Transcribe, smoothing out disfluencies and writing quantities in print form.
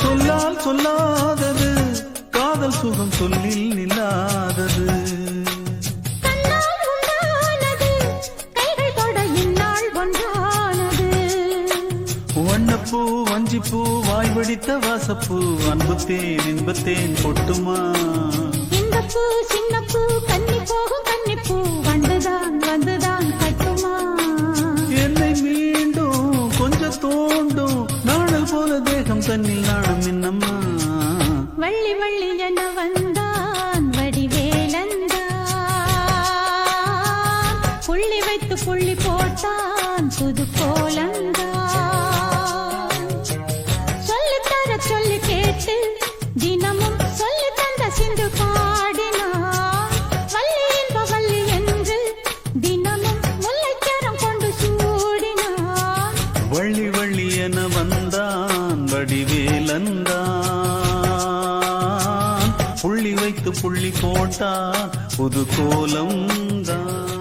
சொல்லால் சொல்லாதது காதல் சுகம் சொல்லில் நில்லாதது. வண்ணப்பூ வஞ்சிப்பூ வாய் வடித்த வாசப்பூ அன்புத்தேன் இன்பத்தேன் பொட்டுமா. இந்த பூ சின்ன பூ கன்னி போகும் கன்னிப்பூ வந்துதான் வந்துதான் கட்டுமா. என்னை மீண்டும் கொஞ்சம் தோண்டும் நாடல் போல தேகம் தன்னில் நாணம் என்னம்மா. வள்ளி வள்ளி என வந்தான் வடிவேலந்தான் புள்ளி வைத்து புள்ளி போட்டான் புது கோலந்தான். சொல்லி கேட்டு தினமும் சொல்லி தந்த சிந்து பாடினான் வள்ளி என்ப வள்ளி என்று தினமும் முல்லைச்சரம் கொண்டு சூடினான். வள்ளி வள்ளி என வந்தான் வடிவேலந்தான் புள்ளி வைத்து புள்ளி போட்டான் புது கோலம் தான்.